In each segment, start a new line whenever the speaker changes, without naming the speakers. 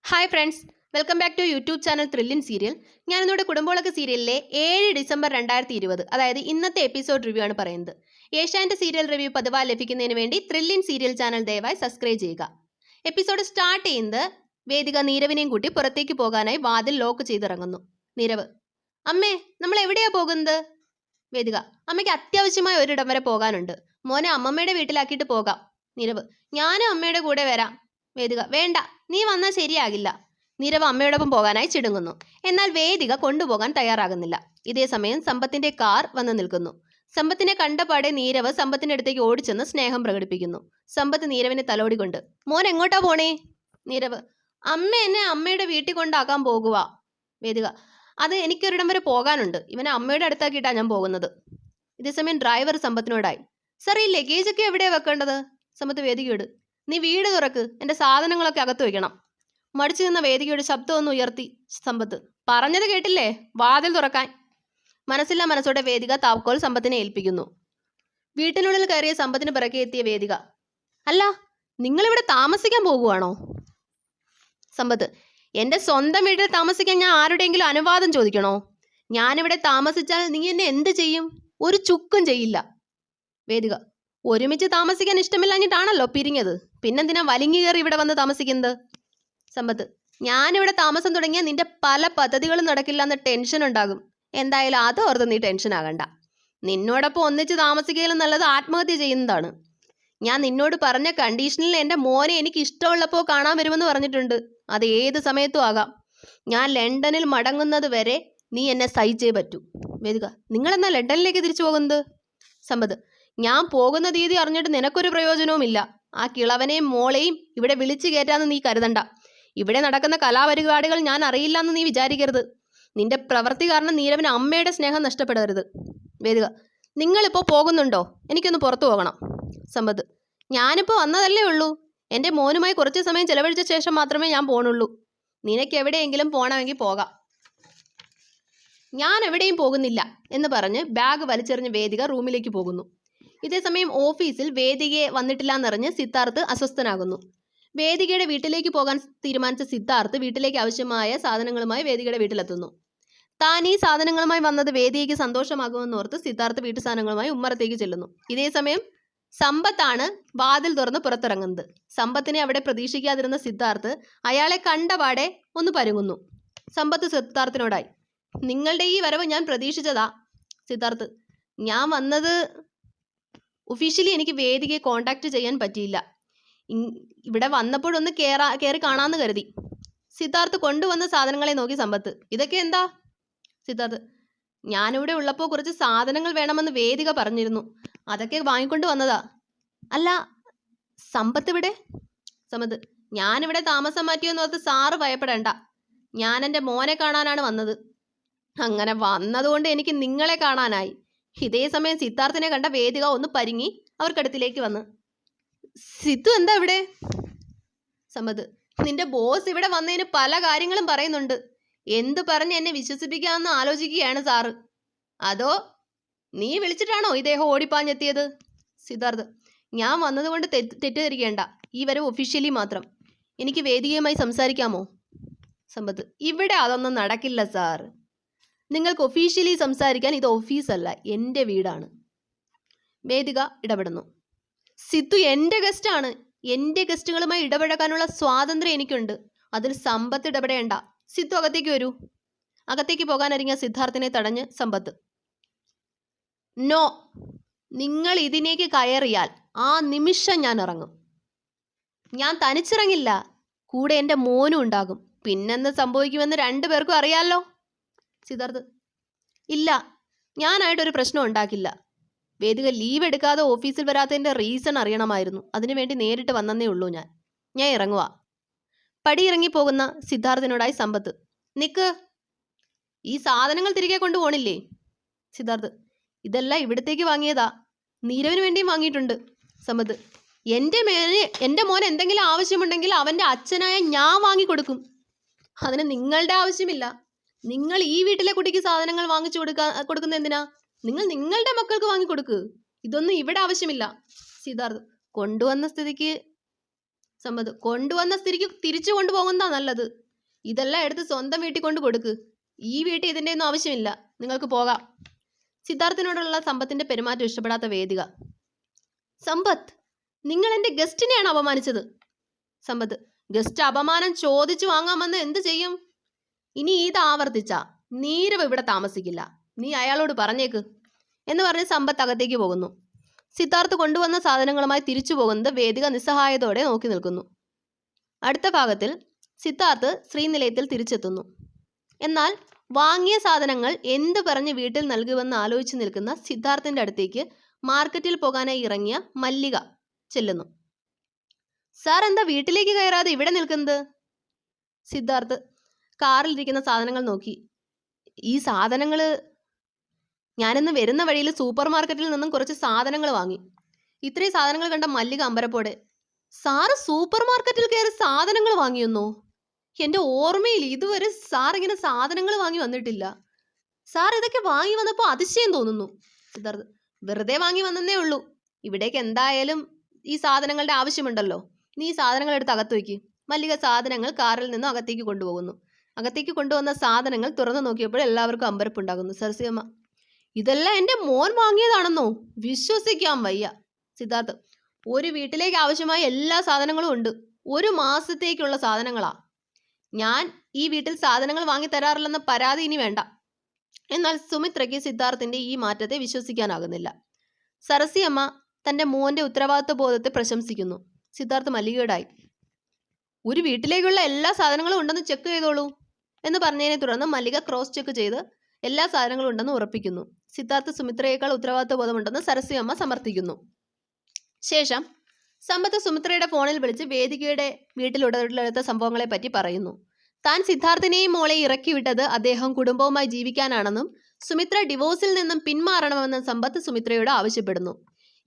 Hi friends, welcome back to YouTube channel thrilling serial. ഞാനിന്നിവിടെ കുടുംബോളൊക്കെ സീരിയലിലെ 7 ഡിസംബർ 2020, അതായത് ഇന്നത്തെ എപ്പിസോഡ് റിവ്യൂ ആണ് പറയുന്നത്. ഏഷ്യാനെറ്റ് സീരിയൽ റിവ്യൂ പതിവായി ലഭിക്കുന്നതിന് വേണ്ടി ത്രില്ലിൻ സീരിയൽ ചാനൽ ദയവായി സബ്സ്ക്രൈബ് ചെയ്യുക. എപ്പിസോഡ് സ്റ്റാർട്ട് ചെയ്യുന്നത് വേദിക നീരവിനെയും കൂട്ടി പുറത്തേക്ക് പോകാനായി വാതിൽ ലോക്ക് ചെയ്തിറങ്ങുന്നു. നീരവ്: അമ്മേ, നമ്മൾ എവിടെയാ പോകുന്നത്? വേദിക: അമ്മയ്ക്ക് അത്യാവശ്യമായ ഒരിടം വരെ പോകാനുണ്ട്. മോനെ അമ്മമ്മയുടെ വീട്ടിലാക്കിയിട്ട് പോകാം. നീരവ്: ഞാനും അമ്മയുടെ കൂടെ വരാം. വേദിക: വേണ്ട, നീ വന്നാൽ ശരിയാകില്ല. നീരവ് അമ്മയോടൊപ്പം പോകാനായി ചിടുങ്ങുന്നു. എന്നാൽ വേദിക കൊണ്ടുപോകാൻ തയ്യാറാകുന്നില്ല. ഇതേസമയം സമ്പത്തിന്റെ കാർ വന്നു നിൽക്കുന്നു. സമ്പത്തിനെ കണ്ടപാടെ നീരവ് സമ്പത്തിന്റെ അടുത്തേക്ക് ഓടിച്ചെന്ന് സ്നേഹം പ്രകടിപ്പിക്കുന്നു. സമ്പത്ത് നീരവിനെ തലോടിക്കൊണ്ട്: മോൻ എങ്ങോട്ടാ പോണേ? നീരവ്: അമ്മ എന്നെ അമ്മയുടെ വീട്ടിൽ കൊണ്ടാക്കാൻ പോകുക. വേദിക: അത് എനിക്കൊരിടം വരെ പോകാനുണ്ട്. ഇവനെ അമ്മയുടെ അടുത്താക്കിയിട്ടാ ഞാൻ പോകുന്നത്. ഇതേസമയം ഡ്രൈവർ സമ്പത്തിനോടായി: സാർ, ഈ ലഗേജ് ഒക്കെ എവിടെയാ വെക്കേണ്ടത്? സമ്പത്ത് വേദികയോട്: നീ വീട് തുറക്ക്, എന്റെ സാധനങ്ങളൊക്കെ അകത്ത് വയ്ക്കണം. മടിച്ചു നിന്ന വേദികയുടെ ശബ്ദം ഒന്ന് ഉയർത്തി സമ്പത്ത്: പറഞ്ഞത് കേട്ടില്ലേ, വാതിൽ തുറക്കാൻ. മനസ്സില്ലാ മനസ്സോടെ വേദിക താക്കോൽ സമ്പത്തിനെ ഏൽപ്പിക്കുന്നു. വീട്ടിനുള്ളിൽ കയറിയ സമ്പത്തിന് പിറകെ എത്തിയ വേദിക: അല്ല, നിങ്ങളിവിടെ താമസിക്കാൻ പോകുവാണോ? സമ്പത്ത്: എന്റെ സ്വന്തം വീട്ടിൽ താമസിക്കാൻ ഞാൻ ആരുടെയെങ്കിലും അനുവാദം ചോദിക്കണോ? ഞാനിവിടെ താമസിച്ചാൽ നീ എന്നെ എന്ത് ചെയ്യും? ഒരു ചുക്കും ചെയ്യില്ല. വേദിക: ഒരുമിച്ച് താമസിക്കാൻ ഇഷ്ടമില്ലാഞ്ഞിട്ടാണല്ലോ പിരിഞ്ഞത്. പിന്നെന്തിനാ വലിഞ്ഞു കയറി ഇവിടെ വന്ന് താമസിക്കുന്നത്? സമ്പത്ത്: ഞാനിവിടെ താമസം തുടങ്ങിയാൽ നിന്റെ പല പദ്ധതികളും നടക്കില്ല എന്ന് ടെൻഷൻ ഉണ്ടാകും. എന്തായാലും അത് ഓർത്ത് നീ ടെൻഷൻ ആകണ്ട. നിന്നോടൊപ്പം ഒന്നിച്ച് താമസിക്കലും നല്ലത് ആത്മഹത്യ ചെയ്യുന്നതാണ്. ഞാൻ നിന്നോട് പറഞ്ഞ കണ്ടീഷനിൽ എൻ്റെ മോനെ എനിക്ക് ഇഷ്ടമുള്ളപ്പോൾ കാണാൻ വരുമെന്ന് പറഞ്ഞിട്ടുണ്ട്. അത് ഏത് സമയത്തും ആകാം. ഞാൻ ലണ്ടനിൽ മടങ്ങുന്നത് വരെ നീ എന്നെ സഹിച്ചേ പറ്റൂ. വേദിക: നിങ്ങളെന്നാ ലണ്ടനിലേക്ക് തിരിച്ചു പോകുന്നത്? സമ്പത്ത്: ഞാൻ പോകുന്ന രീതി അറിഞ്ഞിട്ട് നിനക്കൊരു പ്രയോജനവുമില്ല. ആ കിളവനെയും മോളെയും ഇവിടെ വിളിച്ചു കയറ്റാന്ന് നീ കരുതണ്ട. ഇവിടെ നടക്കുന്ന കലാപരിപാടികൾ ഞാൻ അറിയില്ല എന്ന് നീ വിചാരിക്കരുത്. നിന്റെ പ്രവൃത്തി കാരണം നീരവിന് അമ്മയുടെ സ്നേഹം നഷ്ടപ്പെടരുത്. വേദിക: നിങ്ങളിപ്പോൾ പോകുന്നുണ്ടോ? എനിക്കൊന്ന് പുറത്തു പോകണം. സമ്പത്ത്: ഞാനിപ്പോൾ വന്നതല്ലേ ഉള്ളൂ. എൻ്റെ മോനുമായി കുറച്ച് സമയം ചെലവഴിച്ച ശേഷം മാത്രമേ ഞാൻ പോണുള്ളൂ. നിനക്ക് എവിടെയെങ്കിലും പോകണമെങ്കിൽ പോകാം. ഞാൻ എവിടെയും പോകുന്നില്ല എന്ന് പറഞ്ഞ് ബാഗ് വലിച്ചെറിഞ്ഞ് വേദിക റൂമിലേക്ക് പോകുന്നു. ഇതേസമയം ഓഫീസിൽ വേദികയെ വന്നിട്ടില്ല എന്നറിഞ്ഞ് സിദ്ധാർത്ഥ് അസ്വസ്ഥനാകുന്നു. വേദികയുടെ വീട്ടിലേക്ക് പോകാൻ തീരുമാനിച്ച സിദ്ധാർത്ഥ് വീട്ടിലേക്ക് ആവശ്യമായ സാധനങ്ങളുമായി വേദികയുടെ വീട്ടിലെത്തുന്നു. താൻ ഈ സാധനങ്ങളുമായി വന്നത് വേദികയ്ക്ക് സന്തോഷമാകുമെന്നോർത്ത് സിദ്ധാർത്ഥ് വീട്ടു സാധനങ്ങളുമായി ഉമ്മറത്തേക്ക് ചെല്ലുന്നു. ഇതേസമയം സമ്പത്താണ് വാതിൽ തുറന്ന് പുറത്തിറങ്ങുന്നത്. സമ്പത്തിനെ അവിടെ പ്രതീക്ഷിക്കാതിരുന്ന സിദ്ധാർത്ഥ് അയാളെ കണ്ടപാടെ ഒന്ന് പരുങ്ങുന്നു. സമ്പത്ത് സിദ്ധാർത്ഥിനോടായി: നിങ്ങളുടെ ഈ വരവ് ഞാൻ പ്രതീക്ഷിച്ചതാ. സിദ്ധാർത്ഥ്: ഞാൻ വന്നത് ഒഫീഷ്യലി എനിക്ക് വേദികയെ കോണ്ടാക്ട് ചെയ്യാൻ പറ്റിയില്ല. ഇവിടെ വന്നപ്പോഴൊന്ന് കയറി കാണാമെന്ന് കരുതി. സിദ്ധാർത്ഥ് കൊണ്ടുവന്ന സാധനങ്ങളെ നോക്കി സമ്പത്ത്: ഇതൊക്കെ എന്താ? സിദ്ധാർത്ഥ്: ഞാനിവിടെ ഉള്ളപ്പോൾ കുറച്ച് സാധനങ്ങൾ വേണമെന്ന് വേദിക പറഞ്ഞിരുന്നു. അതൊക്കെ വാങ്ങിക്കൊണ്ട് വന്നതാ. അല്ല, സമ്പത്ത് ഇവിടെ? സമ്പത്ത്: ഞാനിവിടെ താമസം മാറ്റിയെന്നോർത്ത് സാറ് ഭയപ്പെടേണ്ട. ഞാൻ എൻ്റെ മോനെ കാണാനാണ് വന്നത്. അങ്ങനെ വന്നതുകൊണ്ട് എനിക്ക് നിങ്ങളെ കാണാനായി. ഇതേസമയം സിദ്ധാർത്ഥിനെ കണ്ട വേദിക ഒന്ന് പരിങ്ങി അവർക്കടുത്തിലേക്ക് വന്ന്: സിദ്ധു എന്താ ഇവിടെ? സമ്പത്ത്: നിന്റെ ബോസ് ഇവിടെ വന്നതിന് പല കാര്യങ്ങളും പറയുന്നുണ്ട്. എന്ത് പറഞ്ഞ് എന്നെ വിശ്വസിപ്പിക്കാമെന്ന് ആലോചിക്കുകയാണ് സാറ്. അതോ നീ വിളിച്ചിട്ടാണോ ഇദ്ദേഹം ഓടിപ്പാഞ്ഞെത്തിയത്? സിദ്ധാർത്ഥ്: ഞാൻ വന്നതുകൊണ്ട് തെറ്റിദ്ധരിക്കേണ്ട. ഈ വരവ് ഒഫീഷ്യലി മാത്രം. എനിക്ക് വേദികയുമായി സംസാരിക്കാമോ? സമ്പത്ത്: ഇവിടെ അതൊന്നും നടക്കില്ല സാർ. നിങ്ങൾക്ക് ഒഫീഷ്യലി സംസാരിക്കാൻ ഇത് ഓഫീസല്ല, എൻ്റെ വീടാണ്. വേദിക ഇടപെടുന്നു: സിദ്ധു എൻ്റെ ഗസ്റ്റാണ്. എൻ്റെ ഗസ്റ്റുകളുമായി ഇടപഴകാനുള്ള സ്വാതന്ത്ര്യം എനിക്കുണ്ട്. അതിൽ സമ്പത്ത് ഇടപെടേണ്ട. സിദ്ധു അകത്തേക്ക് വരൂ. അകത്തേക്ക് പോകാനൊരുങ്ങിയ സിദ്ധാർത്ഥിനെ തടഞ്ഞ് സമ്പത്ത്: നോ, നിങ്ങൾ ഇതിലേക്ക് കയറിയാൽ ആ നിമിഷം ഞാൻ ഇറങ്ങും. ഞാൻ തനിച്ചിറങ്ങില്ല, കൂടെ എൻ്റെ മോനും ഉണ്ടാകും. പിന്നെന്ത് സംഭവിക്കുമെന്ന് രണ്ടുപേർക്കും അറിയാലോ. സിദ്ധാർത്ഥ്: ഇല്ല, ഞാനായിട്ടൊരു പ്രശ്നം ഉണ്ടാക്കില്ല. വേദിക ലീവ് എടുക്കാതെ ഓഫീസിൽ വരാത്തതിൻ്റെ റീസൺ അറിയണമായിരുന്നു. അതിനുവേണ്ടി നേരിട്ട് വന്നേ ഉള്ളൂ. ഞാൻ ഇറങ്ങുക. പടിയിറങ്ങി പോകുന്ന സിദ്ധാർത്ഥിനോടായി സമ്പത്ത്: നിക്ക്, ഈ സാധനങ്ങൾ തിരികെ കൊണ്ടുപോകണില്ലേ? സിദ്ധാർത്ഥ്: ഇതെല്ലാം ഇവിടത്തേക്ക് വാങ്ങിയതാ. നീരവിന് വേണ്ടിയും വാങ്ങിയിട്ടുണ്ട്. സമ്പത്ത്: എൻ്റെ മോൻ എന്തെങ്കിലും ആവശ്യമുണ്ടെങ്കിൽ അവൻ്റെ അച്ഛനായ ഞാൻ വാങ്ങിക്കൊടുക്കും. അതിന് നിങ്ങളുടെ ആവശ്യമില്ല. നിങ്ങൾ ഈ വീട്ടിലെ കുട്ടിക്ക് സാധനങ്ങൾ വാങ്ങിച്ചു കൊടുക്കുന്ന എന്തിനാ? നിങ്ങൾ നിങ്ങളുടെ മക്കൾക്ക് വാങ്ങിക്കൊടുക്ക്. ഇതൊന്നും ഇവിടെ ആവശ്യമില്ല. സിദ്ധാർത്ഥ്: കൊണ്ടുവന്ന സ്ഥിതിക്ക് സമ്പത്ത് കൊണ്ടുവന്ന സ്ഥിതിക്ക് തിരിച്ചു കൊണ്ടുപോകുന്നതാ നല്ലത്. ഇതെല്ലാം എടുത്ത് സ്വന്തം വീട്ടിൽ കൊണ്ട് കൊടുക്ക്. ഈ വീട്ടിൽ ഇതിൻ്റെ ഒന്നും ആവശ്യമില്ല, നിങ്ങൾക്ക് പോകാം. സിദ്ധാർത്ഥിനോടുള്ള സമ്പത്തിന്റെ പെരുമാറ്റം ഇഷ്ടപ്പെടാത്ത വേദിക. സമ്പത്ത്, നിങ്ങൾ എൻ്റെ ഗസ്റ്റിനെയാണ് അപമാനിച്ചത്. സമ്പത്ത്, ഗസ്റ്റ് അപമാനം ചോദിച്ചു വാങ്ങാമെന്ന് എന്ത് ചെയ്യും? ഇനി ഇത് ആവർത്തിച്ച നീരവ് ഇവിടെ താമസിക്കില്ല, നീ അയാളോട് പറഞ്ഞേക്ക് എന്ന് പറഞ്ഞ് സമ്പത്ത് അകത്തേക്ക് പോകുന്നു. സിദ്ധാർത്ഥ് കൊണ്ടുവന്ന സാധനങ്ങളുമായി തിരിച്ചു പോകുന്നത് വേദിക നിസ്സഹായതയോടെ നോക്കി നിൽക്കുന്നു. അടുത്ത ഭാഗത്തിൽ സിദ്ധാർത്ഥ് ശ്രീനിലയത്തിൽ തിരിച്ചെത്തുന്നു. എന്നാൽ വാങ്ങിയ സാധനങ്ങൾ എന്ത് പറഞ്ഞ് വീട്ടിൽ നൽകുമെന്ന് ആലോചിച്ച് നിൽക്കുന്ന സിദ്ധാർത്ഥിന്റെ അടുത്തേക്ക് മാർക്കറ്റിൽ പോകാനായി ഇറങ്ങിയ മല്ലിക ചെല്ലുന്നു. സാർ എന്താ വീട്ടിലേക്ക് കയറാതെ ഇവിടെ നിൽക്കുന്നത്? സിദ്ധാർത്ഥ് കാറിലിരിക്കുന്ന സാധനങ്ങൾ നോക്കി. ഈ സാധനങ്ങൾ ഞാനിന്ന് വരുന്ന വഴിയിൽ സൂപ്പർ മാർക്കറ്റിൽ നിന്നും കുറച്ച് സാധനങ്ങൾ വാങ്ങി. ഇത്രയും സാധനങ്ങൾ കണ്ട മല്ലിക അമ്പരപ്പോടെ, സാറ് സൂപ്പർ മാർക്കറ്റിൽ കയറി സാധനങ്ങൾ വാങ്ങിയെന്നോ? എൻ്റെ ഓർമ്മയിൽ ഇതുവരെ സാർ ഇങ്ങനെ സാധനങ്ങൾ വാങ്ങി വന്നിട്ടില്ല. സാർ ഇതൊക്കെ വാങ്ങി വന്നപ്പോൾ അതിശയം തോന്നുന്നു. സിദ്ധാർത്ഥ്, വെറുതെ വാങ്ങി വന്നേ ഉള്ളൂ. ഇവിടേക്ക് എന്തായാലും ഈ സാധനങ്ങളുടെ ആവശ്യമുണ്ടല്ലോ, നീ ഈ സാധനങ്ങൾ എടുത്ത് അകത്ത് വയ്ക്ക്. മല്ലിക സാധനങ്ങൾ കാറിൽ നിന്നും അകത്തേക്ക് കൊണ്ടുപോകുന്നു. അകത്തേക്ക് കൊണ്ടുവന്ന സാധനങ്ങൾ തുറന്നു നോക്കിയപ്പോൾ എല്ലാവർക്കും അമ്പരപ്പുണ്ടാകുന്നു. സരസ്വതിയമ്മ, ഇതെല്ലാം എൻ്റെ മോൻ വാങ്ങിയതാണെന്നോ? വിശ്വസിക്കാൻ വയ്യ. സിദ്ധാർത്ഥ്, ഒരു വീട്ടിലേക്ക് ആവശ്യമായ എല്ലാ സാധനങ്ങളും ഉണ്ട്. 1 മാസത്തേക്കുള്ള സാധനങ്ങളാ. ഞാൻ ഈ വീട്ടിൽ സാധനങ്ങൾ വാങ്ങി തരാറില്ലെന്ന പരാതി ഇനി വേണ്ട. എന്നാൽ സുമിത്രയ്ക്ക് സിദ്ധാർത്ഥിന്റെ ഈ മാറ്റത്തെ വിശ്വസിക്കാനാകുന്നില്ല. സരസ്വതിയമ്മ തന്റെ മോന്റെ ഉത്തരവാദിത്വ ബോധത്തെ പ്രശംസിക്കുന്നു. സിദ്ധാർത്ഥ് മല്ലികയോടായി, ഒരു വീട്ടിലേക്കുള്ള എല്ലാ സാധനങ്ങളും ഉണ്ടെന്ന് ചെക്ക് ചെയ്തോളൂ എന്ന് പറഞ്ഞതിനെ തുടർന്ന് മല്ലിക ക്രോസ് ചെക്ക് ചെയ്ത് എല്ലാ സാധനങ്ങളും ഉണ്ടെന്ന് ഉറപ്പിക്കുന്നു. സിദ്ധാർത്ഥ് സുമിത്രയേക്കാൾ ഉത്തരവാദിത്വ ബോധമുണ്ടെന്ന് സരസ്വതിയമ്മ സമർത്ഥിക്കുന്നു. ശേഷം സമ്പത്ത് സുമിത്രയുടെ ഫോണിൽ വിളിച്ച് വേദികയുടെ വീട്ടിലുടലെടുത്ത സംഭവങ്ങളെ പറ്റി പറയുന്നു. താൻ സിദ്ധാർത്ഥിനെയും മോളെ ഇറക്കി വിട്ടത് അദ്ദേഹം കുടുംബവുമായി ജീവിക്കാനാണെന്നും സുമിത്ര ഡിവോഴ്സിൽ നിന്നും പിന്മാറണമെന്നും സമ്പത്ത് സുമിത്രയോട് ആവശ്യപ്പെടുന്നു.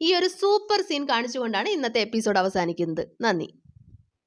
ഈ ഒരു സൂപ്പർ സീൻ കാണിച്ചുകൊണ്ടാണ് ഇന്നത്തെ എപ്പിസോഡ് അവസാനിക്കുന്നത്. നന്ദി.